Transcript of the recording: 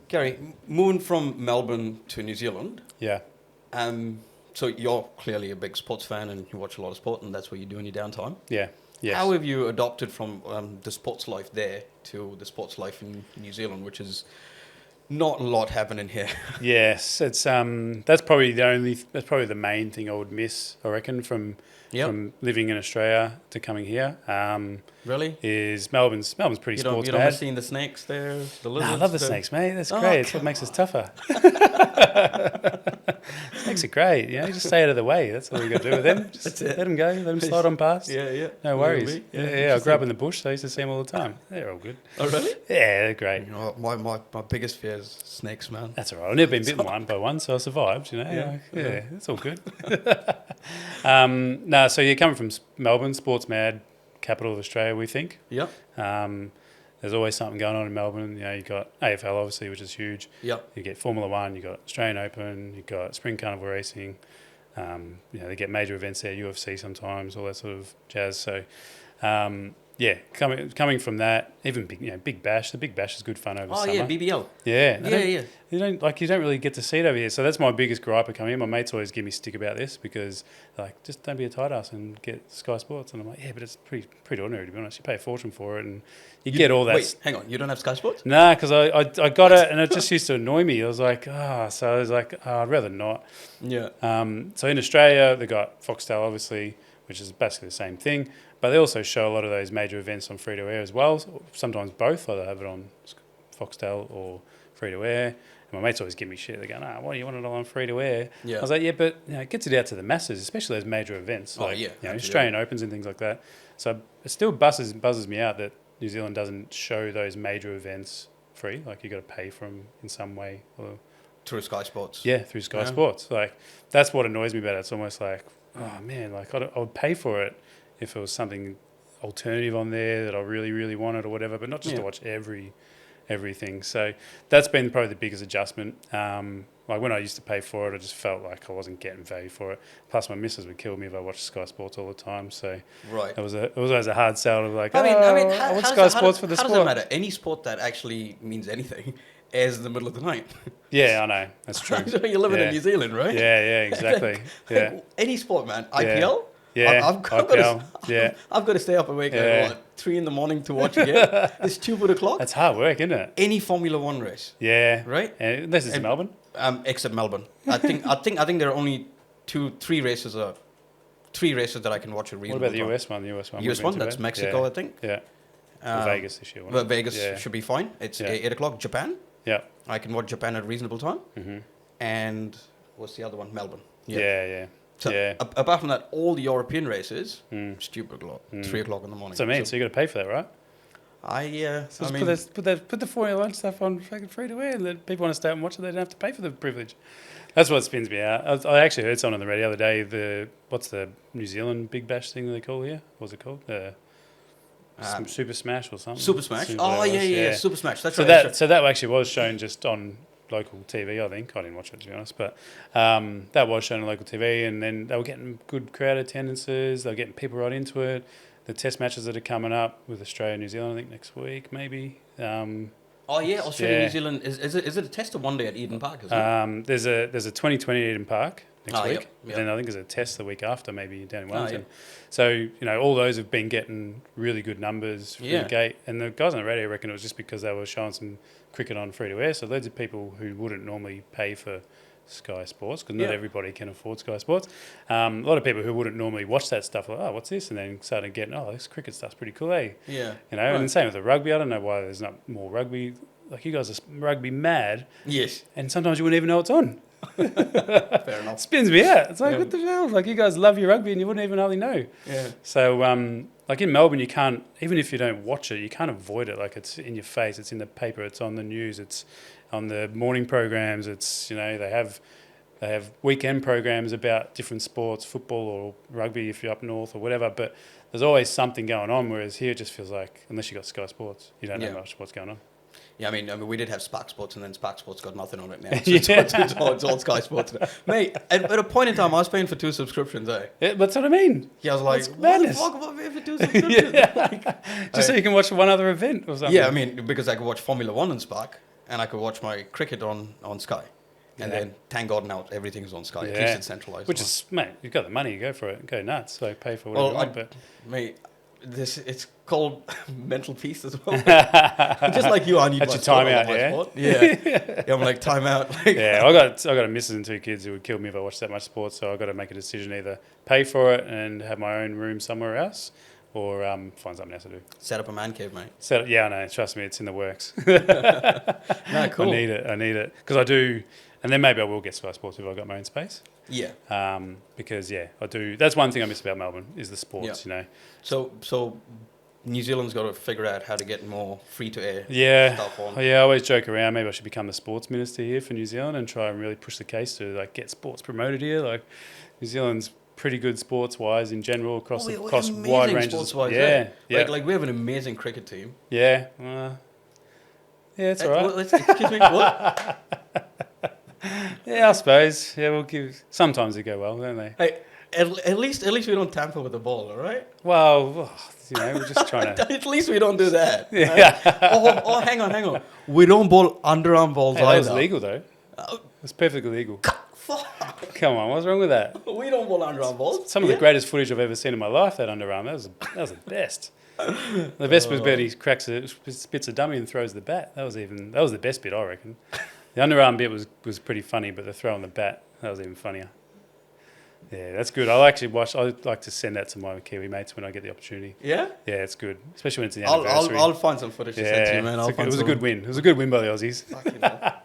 Gary, moving from Melbourne to New Zealand, Yeah. so you're clearly a big sports fan and you watch a lot of sport and that's what you do in your downtime. Yeah. Yes. How have you adopted from the sports life there to the sports life in New Zealand, which is not a lot happening here? Yes, it's that's probably the main thing I would miss, I reckon, from living in Australia to coming here. Really? Is Melbourne's pretty You sports don't mad. miss seeing the snakes there, the No, lizards? I love the snakes, mate. That's Oh, great. It's come what makes us on. tougher. Snakes are great. You know, just stay out of the way. That's all you got to do with them. Just That's it. let them go. Let them slide on past. Yeah. No worries. Yeah, Yeah. I grew up in the bush, so I used to see them all the time. They're all good. Oh, really? Yeah, they're great. You know, my biggest fear is snakes, man. That's all right. I've never been bitten by one, so I survived. You know, Yeah. It's all good. No, so you're coming from Melbourne, sports mad, capital of Australia, we think. Yep. There's always something going on in Melbourne. You know, you got AFL obviously, which is huge. Yep. You get Formula One, you got Australian Open, you got Spring Carnival racing. They get major events there, UFC sometimes, all that sort of jazz. So, coming from that, even Big Bash. The Big Bash is good fun over summer. Oh yeah, BBL. Yeah. Yeah. You don't really get to see it over here. So that's my biggest gripe of coming here. My mates always give me stick about this because they're like, just don't be a tight ass and get Sky Sports. And I'm like, yeah, but it's pretty ordinary, to be honest. You pay a fortune for it and you get all that. Wait, hang on. You don't have Sky Sports? Nah, because I got it and it just used to annoy me. I was like, I'd rather not. Yeah. So in Australia, they got Foxtel, obviously, which is basically the same thing. But they also show a lot of those major events on free-to-air as well. Sometimes both. Either have it on Foxtel or free-to-air. And my mates always give me shit. They're going, why do you want it all on free-to-air? Yeah. I was like, yeah, but it gets it out to the masses, especially those major events. Oh, like, yeah. Australian Opens and things like that. So it still buzzes me out that New Zealand doesn't show those major events free. Like, you got to pay for them in some way. Through Sky Sports. Yeah, through Sky Sports. Like, that's what annoys me about it. It's almost like, oh, man, like I would pay for it if it was something alternative on there that I really, really wanted or whatever, but not just to watch everything. So that's been probably the biggest adjustment. Like when I used to pay for it, I just felt like I wasn't getting value for it. Plus, my missus would kill me if I watched Sky Sports all the time. So it was always a hard sell to be like, I want Sky Sports for the sport. How does that matter? Any sport that actually means anything airs in the middle of the night. Yeah, I know. That's true. So you're living in New Zealand, right? Yeah, exactly. Yeah. Any sport, man. IPL? Yeah, I've got to stay up awake at 3 a.m. to watch again. It's 2 o'clock. That's hard work, isn't it? Any Formula One race. Yeah. Right? Unless it's Melbourne. Except Melbourne. I think there are only three races that I can watch at reasonable What about the time. US one? The US one. US one, that's Mexico, I think. Yeah. Vegas this year. But Vegas should be fine. It's 8 o'clock. Japan. Yeah. I can watch Japan at a reasonable time. Mm-hmm. And what's the other one? Melbourne. Yeah. So apart from that, all the European races, stupid o'clock, 3 o'clock in the morning. So you got to pay for that, right? Put the Formula One stuff on fucking free to air, and then people want to stay up and watch it. They don't have to pay for the privilege. That's what spins me out. I actually heard someone on the radio the other day. What's the New Zealand Big Bash thing that they call here? What's it called? Super Smash or something. Super Smash. Super Smash. That's so right. So that actually was shown just on local TV, I think. I didn't watch it, to be honest, but that was shown on local TV, and then they were getting good crowd attendances. They were getting people right into it. The test matches that are coming up with Australia and New Zealand, I think next week, maybe. Australia, New Zealand. Is it a test of one day at Eden Park? Isn't it? There's a 2020 Eden Park next week. Yep. Then I think there's a test the week after, maybe down in Wellington. So all those have been getting really good numbers through the gate. And the guys on the radio reckon it was just because they were showing some cricket on free to air. So loads of people who wouldn't normally pay for Sky Sports, because not everybody can afford Sky Sports. A lot of people who wouldn't normally watch that stuff, like, oh, what's this? And then started getting, this cricket stuff's pretty cool, eh? Yeah. And the same with the rugby. I don't know why there's not more rugby. Like, you guys are rugby mad. Yes. And sometimes you wouldn't even know it's on. Fair enough. Spins me out. It's like, what the hell? Like, you guys love your rugby and you wouldn't even hardly know. Yeah. So, like in Melbourne, you can't, even if you don't watch it, you can't avoid it. Like, it's in your face, it's in the paper, it's on the news, it's on the morning programs, it's, they have weekend programs about different sports, football or rugby if you're up north or whatever, but there's always something going on, whereas here it just feels like, unless you got Sky Sports, you don't know much what's going on. Yeah, I mean, we did have Spark Sports, and then Spark Sports got nothing on it now. So it's all Sky Sports now. Mate, at a point in time, I was paying for 2 subscriptions, eh? Yeah, that's what I mean. Yeah, I was like, what the fuck am I paying for 2 subscriptions? Just so you can watch one other event or something. Yeah, I mean, because I could watch Formula One on Spark, and I could watch my cricket on Sky. And then, thank God now everything's on Sky. At least it's centralized. Which is, mate, you've got the money, you go for it. Go nuts. So pay for whatever you want. But mate, it's called mental peace as well. Just like you, I need that's your time out, yeah. I'm like, time out. Yeah, I got a missus and 2 kids who would kill me if I watched that much sport. So I got to make a decision: either pay for it and have my own room somewhere else, or find something else to do. Set up a man cave, mate. Yeah, I know. Trust me, it's in the works. No, cool. I need it because I do. And then maybe I will get Sky Sports if I've got my own space. Yeah. Because, I do. That's one thing I miss about Melbourne is the sports, So New Zealand's got to figure out how to get more free-to-air stuff on. Yeah, I always joke around. Maybe I should become the sports minister here for New Zealand and try and really push the case to, like, get sports promoted here. Like, New Zealand's pretty good sports-wise in general across wide ranges. Yeah. Like, we have an amazing cricket team. Yeah. It's all right. Excuse me, what? Yeah, I suppose. Yeah, we'll give. Sometimes they go well, don't they? Hey, at least we don't tamper with the ball, all right? Well, we're just trying to. At least we don't do that. Yeah. Right? Oh, hang on. We don't bowl underarm balls either. That was legal though. It's perfectly legal. Fuck. Come on, what's wrong with that? We don't bowl underarm balls. Some of the greatest footage I've ever seen in my life. That underarm. That was the best. The best was when he spits a dummy and throws the bat. That was the best bit, I reckon. The underarm bit was pretty funny, but the throw on the bat, that was even funnier. Yeah, that's good. I like to send that to my Kiwi mates when I get the opportunity. Yeah? Yeah, it's good. Especially when it's the anniversary. I'll find some footage to send to you, man. It was a good win. It was a good win by the Aussies. Fucking hell.